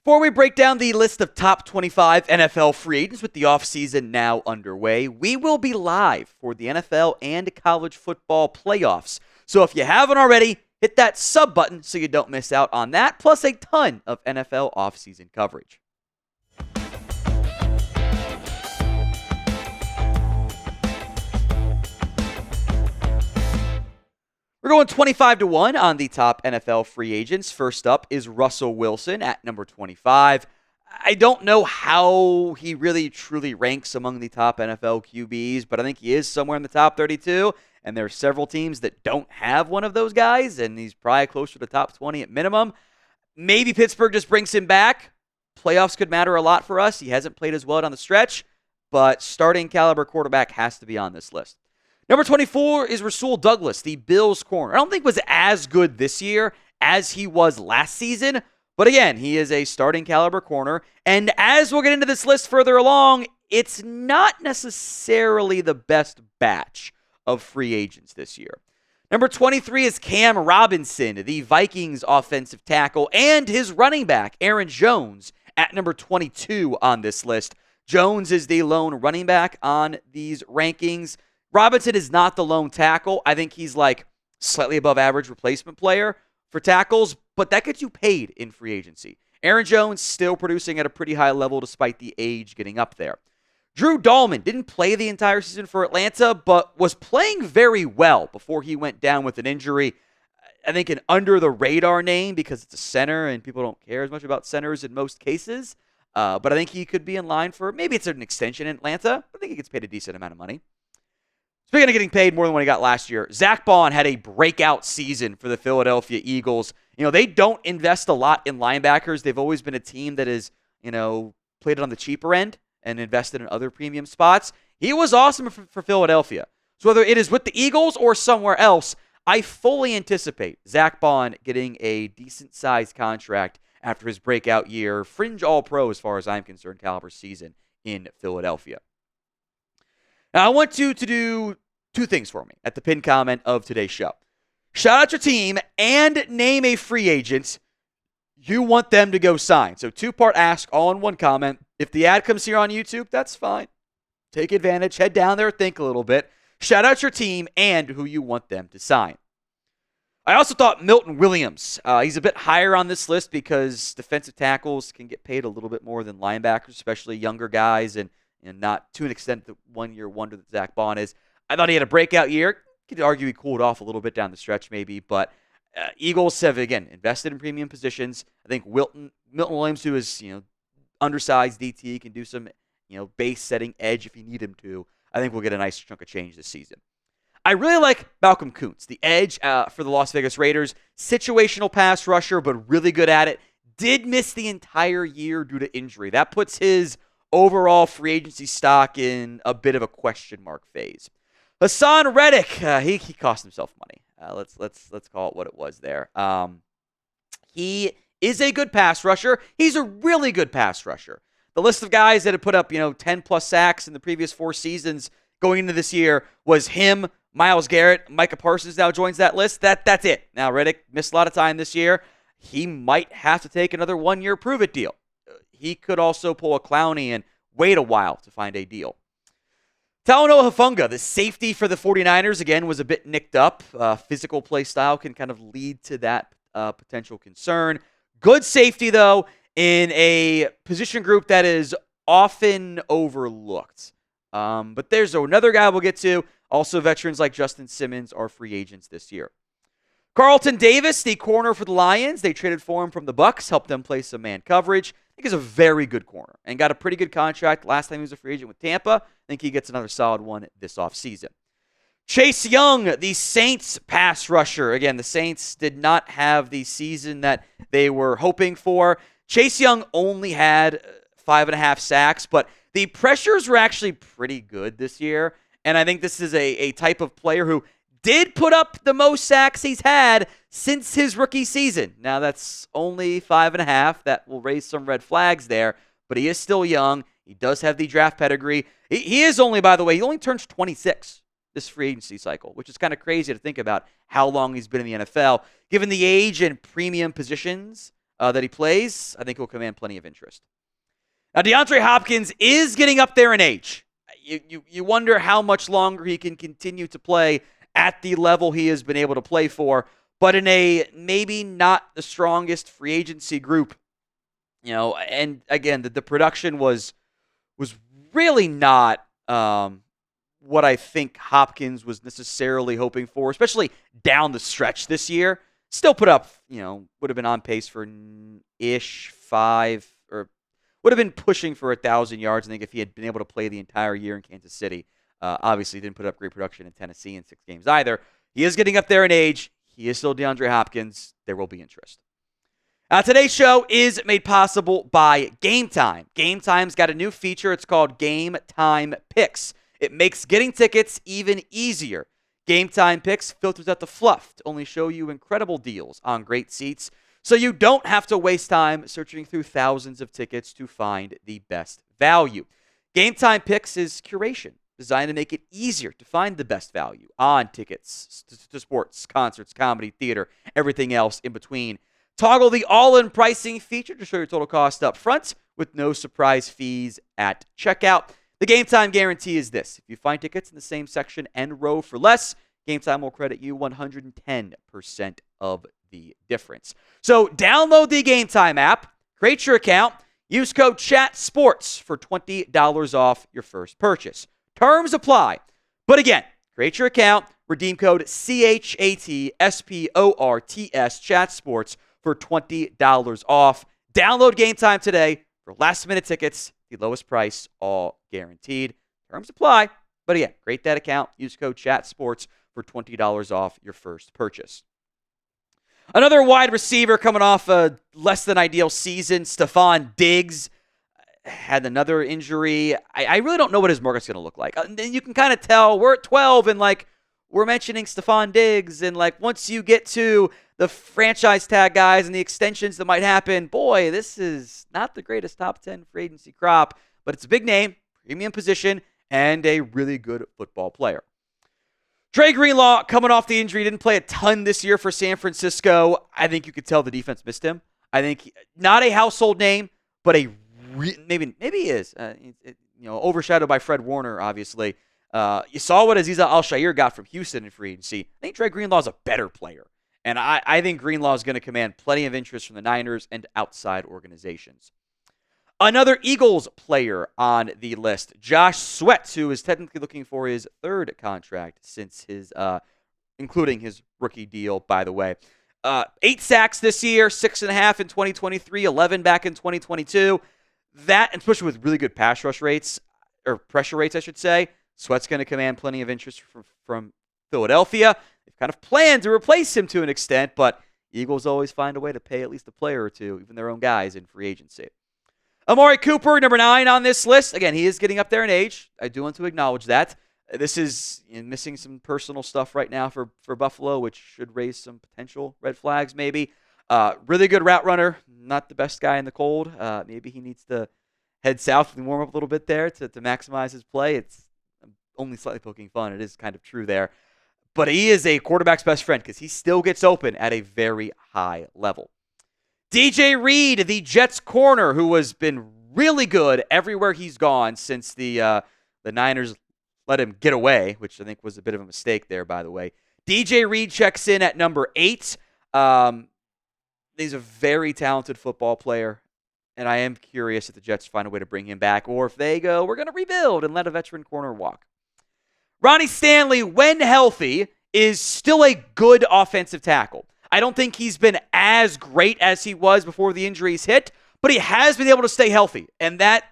Before we break down the list of top 25 NFL free agents with the offseason now underway, we will be live for the NFL and college football playoffs. So if you haven't already, hit that sub button so you don't miss out on that, plus a ton of NFL offseason coverage. We're going 25-1 on the top NFL free agents. First up is Russell Wilson at number 25. I don't know how he really truly ranks among the top NFL QBs, but I think he is somewhere in the top 32, and there are several teams that don't have one of those guys, and he's probably closer to top 20 at minimum. Maybe Pittsburgh just brings him back. Playoffs could matter a lot for us. He hasn't played as well down the stretch, but starting caliber quarterback has to be on this list. Number 24 is Rasul Douglas, the Bills corner. I don't think was as good this year as he was last season, but again, he is a starting caliber corner. And as we'll get into this list further along, it's not necessarily the best batch of free agents this year. Number 23 is Cam Robinson, the Vikings offensive tackle, and his running back, Aaron Jones, at number 22 on this list. Jones is the lone running back on these rankings. Robinson is not the lone tackle. I think he's like slightly above average replacement player for tackles, but that gets you paid in free agency. Aaron Jones still producing at a pretty high level despite the age getting up there. Drew Dalman didn't play the entire season for Atlanta, but was playing very well before he went down with an injury. I think an under-the-radar name because it's a center and people don't care as much about centers in most cases. But I think he could be in line for, maybe it's an extension in Atlanta. I think he gets paid a decent amount of money. Speaking of getting paid more than what he got last year, Zack Baun had a breakout season for the Philadelphia Eagles. They don't invest a lot in linebackers. They've always been a team that has, played it on the cheaper end and invested in other premium spots. He was awesome for Philadelphia. So whether it is with the Eagles or somewhere else, I fully anticipate Zack Baun getting a decent-sized contract after his breakout year, fringe all-pro as far as I'm concerned, caliber season in Philadelphia. Now, I want you to do two things for me at the pinned comment of today's show. Shout out your team and name a free agent you want them to go sign. So two-part ask all in one comment. If the ad comes here on YouTube, that's fine. Take advantage. Head down there, think a little bit. Shout out your team and who you want them to sign. I also thought Milton Williams. He's a bit higher on this list because defensive tackles can get paid a little bit more than linebackers, especially younger guys, and not to an extent the one-year wonder that Zack Baun is. I thought he had a breakout year. You could argue he cooled off a little bit down the stretch maybe, but Eagles have, again, invested in premium positions. I think Milton Williams, who is, undersized DT, can do some, base setting edge if you need him to. I think we'll get a nice chunk of change this season. I really like Malcolm Koonce, the edge for the Las Vegas Raiders. Situational pass rusher, but really good at it. Did miss the entire year due to injury. That puts his overall free agency stock in a bit of a question mark phase. Haason Reddick, he cost himself money. Let's call it what it was there. He is a good pass rusher. He's a really good pass rusher. The list of guys that had put up 10 plus sacks in the previous 4 seasons going into this year was him, Myles Garrett, Micah Parsons now joins that list. That's it. Now Reddick missed a lot of time this year. He might have to take another 1-year prove-it deal. He could also pull a Clowney and wait a while to find a deal. Talanoa Hufanga, the safety for the 49ers, again, was a bit nicked up. Physical play style can kind of lead to that potential concern. Good safety, though, in a position group that is often overlooked. But there's another guy we'll get to. Also, veterans like Justin Simmons are free agents this year. Carlton Davis, the corner for the Lions. They traded for him from the Bucs, helped them play some man coverage. I think he's a very good corner and got a pretty good contract last time he was a free agent with Tampa. I think he gets another solid one this offseason. Chase Young, the Saints pass rusher. Again, the Saints did not have the season that they were hoping for. Chase Young only had 5.5 sacks, but the pressures were actually pretty good this year. And I think this is a type of player who did put up the most sacks he's had since his rookie season. Now, that's only 5.5. That will raise some red flags there, but he is still young. He does have the draft pedigree. He is only, by the way, he only turns 26 this free agency cycle, which is kind of crazy to think about how long he's been in the NFL. Given the age and premium positions that he plays, I think he'll command plenty of interest. Now, DeAndre Hopkins is getting up there in age. You wonder how much longer he can continue to play at the level he has been able to play for, but in a maybe not the strongest free agency group. And again, the production was really not what I think Hopkins was necessarily hoping for, especially down the stretch this year. Still put up, would have been on pace for ish 5, or would have been pushing for 1,000 yards, I think, if he had been able to play the entire year in Kansas City. Obviously, didn't put up great production in Tennessee in 6 games either. He is getting up there in age. He is still DeAndre Hopkins. There will be interest. Today's show is made possible by Game Time. Game Time's got a new feature. It's called Game Time Picks. It makes getting tickets even easier. Game Time Picks filters out the fluff to only show you incredible deals on great seats, so you don't have to waste time searching through thousands of tickets to find the best value. Game Time Picks is curation, designed to make it easier to find the best value on tickets to sports, concerts, comedy, theater, everything else in between. Toggle the all-in pricing feature to show your total cost up front with no surprise fees at checkout. The Game Time guarantee is this: if you find tickets in the same section and row for less, Game Time will credit you 110% of the difference. So download the Game Time app, create your account, use code CHATSPORTS for $20 off your first purchase. Terms apply. But again, create your account, redeem code CHATSPORTS, CHATSPORTS for $20 off. Download Game Time today for last-minute tickets, the lowest price, all guaranteed. Terms apply. But again, create that account, use code CHATSPORTS for $20 off your first purchase. Another wide receiver coming off a less than ideal season, Stefon Diggs, had another injury. I really don't know what his market's going to look like. You can kind of tell we're at 12 and we're mentioning Stefon Diggs, and once you get to the franchise tag guys and the extensions that might happen, boy, this is not the greatest top 10 free agency crop, but it's a big name, premium position, and a really good football player. Dre Greenlaw, coming off the injury, didn't play a ton this year for San Francisco. I think you could tell the defense missed him. I think not a household name, but maybe he is. Overshadowed by Fred Warner, obviously. You saw what Azeez Al-Shaair got from Houston in free agency. I think Dre Greenlaw is a better player. And I think Greenlaw is going to command plenty of interest from the Niners and outside organizations. Another Eagles player on the list, Josh Sweat, who is technically looking for his 3rd contract since including his rookie deal, by the way. 8 sacks this year, 6.5 in 2023, 11 back in 2022. That, especially with really good pass rush rates, or pressure rates, I should say, Sweat's going to command plenty of interest from Philadelphia. They've kind of planned to replace him to an extent, but Eagles always find a way to pay at least a player or two, even their own guys, in free agency. Amari Cooper, number 9 on this list. Again, he is getting up there in age. I do want to acknowledge that. This is missing some personal stuff right now for Buffalo, which should raise some potential red flags maybe. Really good route runner. Not the best guy in the cold. Maybe he needs to head south and warm up a little bit there to maximize his play. It's only slightly poking fun. It is kind of true there. But he is a quarterback's best friend because he still gets open at a very high level. DJ Reed, the Jets corner, who has been really good everywhere he's gone since the Niners let him get away, which I think was a bit of a mistake there, by the way. DJ Reed checks in at number 8. He's a very talented football player, and I am curious if the Jets find a way to bring him back, or if they go, we're going to rebuild and let a veteran corner walk. Ronnie Stanley, when healthy, is still a good offensive tackle. I don't think he's been as great as he was before the injuries hit, but he has been able to stay healthy, and that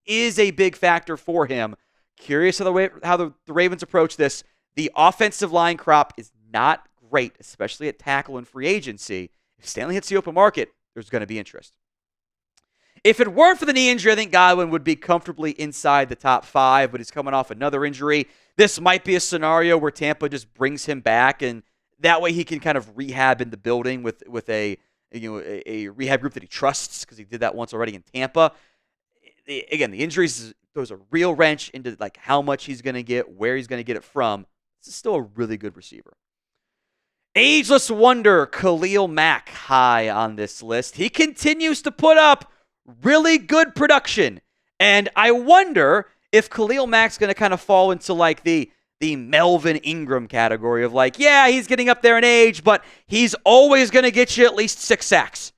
is a big factor for him. Curious how the Ravens approach this. The offensive line crop is not great, especially at tackle and free agency. If Stanley hits the open market, there's going to be interest. If it weren't for the knee injury, I think Godwin would be comfortably inside the top 5, but he's coming off another injury. This might be a scenario where Tampa just brings him back, and that way he can kind of rehab in the building with a rehab group that he trusts, because he did that once already in Tampa. Again, the injuries throws a real wrench into how much he's going to get, where he's going to get it from. This is still a really good receiver. Ageless wonder Khalil Mack high on this list. He continues to put up really good production. And I wonder if Khalil Mack's going to kind of fall into like the Melvin Ingram category of like, yeah, he's getting up there in age, but he's always going to get you at least 6 sacks.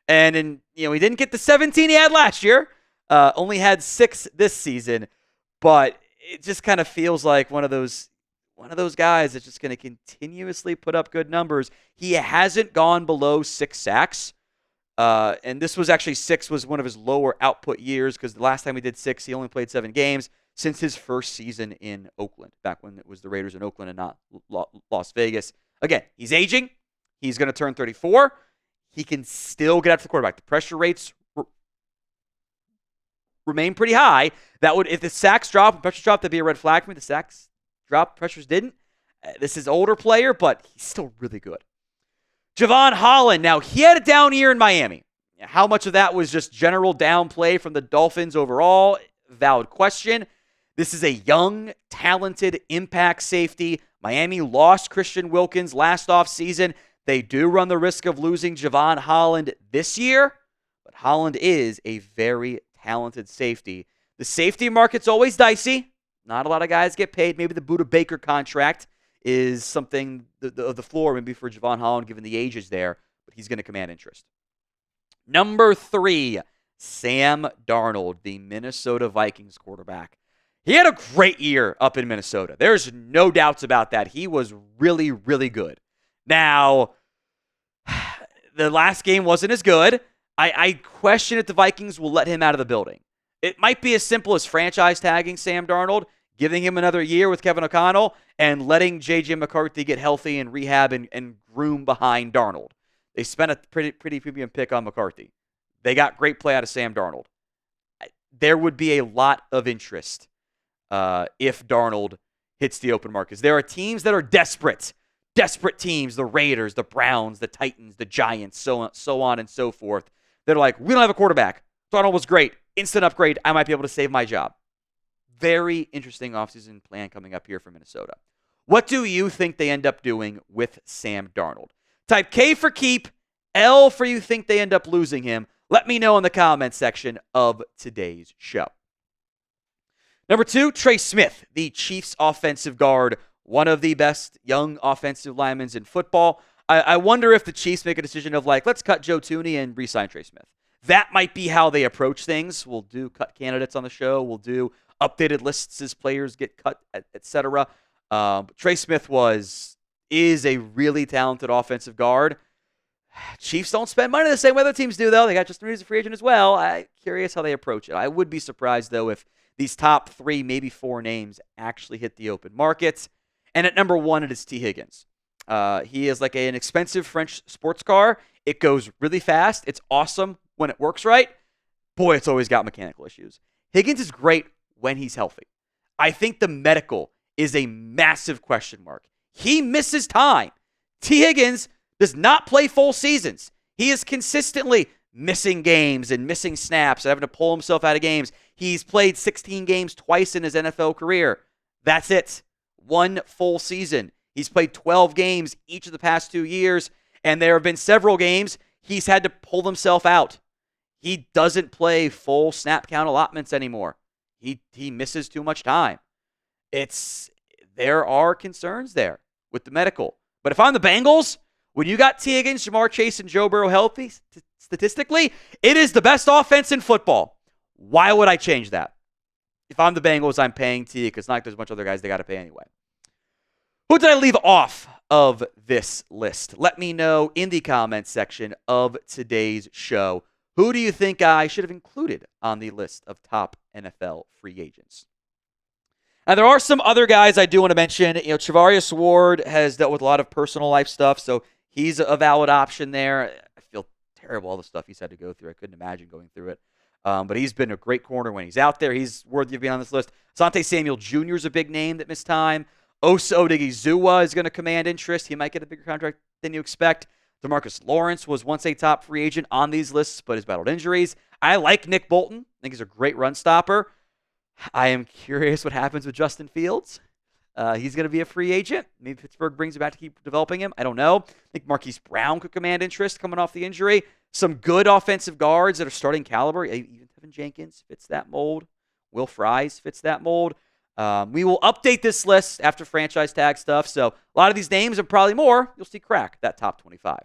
And he didn't get the 17 he had last year. Only had 6 this season. But it just kind of feels like one of those guys that's just going to continuously put up good numbers. He hasn't gone below 6 sacks. And this was actually 6 was one of his lower output years because the last time he did 6, he only played 7 games since his first season in Oakland, back when it was the Raiders in Oakland and not Las Vegas. Again, he's aging. He's going to turn 34. He can still get after the quarterback. The pressure rates remain pretty high. That would, if the sacks drop and pressures drop, that'd be a red flag for me. The sacks dropped, pressures didn't. This is an older player, but he's still really good. Javon Holland. Now, he had a down year in Miami. How much of that was just general downplay from the Dolphins overall? Valid question. This is a young, talented impact safety. Miami lost Christian Wilkins last offseason. They do run the risk of losing Javon Holland this year, but Holland is a very talented safety. The safety market's always dicey. Not a lot of guys get paid. Maybe the Buda Baker contract is something of the floor maybe for Javon Holland given the ages there, but he's going to command interest. Number 3, Sam Darnold, the Minnesota Vikings quarterback. He had a great year up in Minnesota. There's no doubts about that. He was really, really good. Now, the last game wasn't as good. I question if the Vikings will let him out of the building. It might be as simple as franchise tagging Sam Darnold, giving him another year with Kevin O'Connell, and letting J.J. McCarthy get healthy and rehab and groom behind Darnold. They spent a pretty premium pick on McCarthy. They got great play out of Sam Darnold. There would be a lot of interest if Darnold hits the open market. There are teams that are desperate teams, the Raiders, the Browns, the Titans, the Giants, so on and so forth. They're like, we don't have a quarterback. Darnold was great. Instant upgrade. I might be able to save my job. Very interesting offseason plan coming up here for Minnesota. What do you think they end up doing with Sam Darnold? Type K for keep, L for you think they end up losing him. Let me know in the comments section of today's show. Number 2, Trey Smith, the Chiefs offensive guard, one of the best young offensive linemen in football. I wonder if the Chiefs make a decision of like, let's cut Joe Thuney and re-sign Trey Smith. That might be how they approach things. We'll do cut candidates on the show. We'll do updated lists as players get cut, etc. Trey Smith is a really talented offensive guard. Chiefs don't spend money the same way other teams do, though. They got Justin Reed as a free agent as well. I'm curious how they approach it. I would be surprised, though, if these top 3, maybe 4 names actually hit the open market. And at number 1, it is Tee Higgins. He is like an expensive French sports car. It goes really fast. It's awesome when it works right. Boy, it's always got mechanical issues. Higgins is great when he's healthy. I think the medical is a massive question mark. He misses time. Tee Higgins does not play full seasons. He is consistently missing games and missing snaps and having to pull himself out of games. He's played 16 games twice in his NFL career. That's it. 1 full season. He's played 12 games each of the past 2 years, and there have been several games he's had to pull himself out. He doesn't play full snap count allotments anymore. He misses too much time. There are concerns there with the medical. But if I'm the Bengals, when you got Tee Higgins, Jamar Chase, and Joe Burrow healthy, statistically, it is the best offense in football. Why would I change that? If I'm the Bengals, I'm paying T because not like there's a bunch of other guys they got to pay anyway. Who did I leave off of this list? Let me know in the comments section of today's show. Who do you think I should have included on the list of top NFL free agents? Now, there are some other guys I do want to mention. Charvarius Ward has dealt with a lot of personal life stuff, so he's a valid option there. I feel terrible, all the stuff he's had to go through. I couldn't imagine going through it. But he's been a great corner when he's out there. He's worthy of being on this list. Asante Samuel Jr. is a big name that missed time. Osa Odigizua is going to command interest. He might get a bigger contract than you expect. DeMarcus Lawrence was once a top free agent on these lists, but has battled injuries. I like Nick Bolton. I think he's a great run stopper. I am curious what happens with Justin Fields. He's going to be a free agent. Maybe Pittsburgh brings him back to keep developing him. I don't know. I think Marquise Brown could command interest coming off the injury. Some good offensive guards that are starting caliber. Even Tevin Jenkins fits that mold. Will Fries fits that mold. We will update this list after franchise tag stuff. So a lot of these names and probably more, you'll see crack that top 25.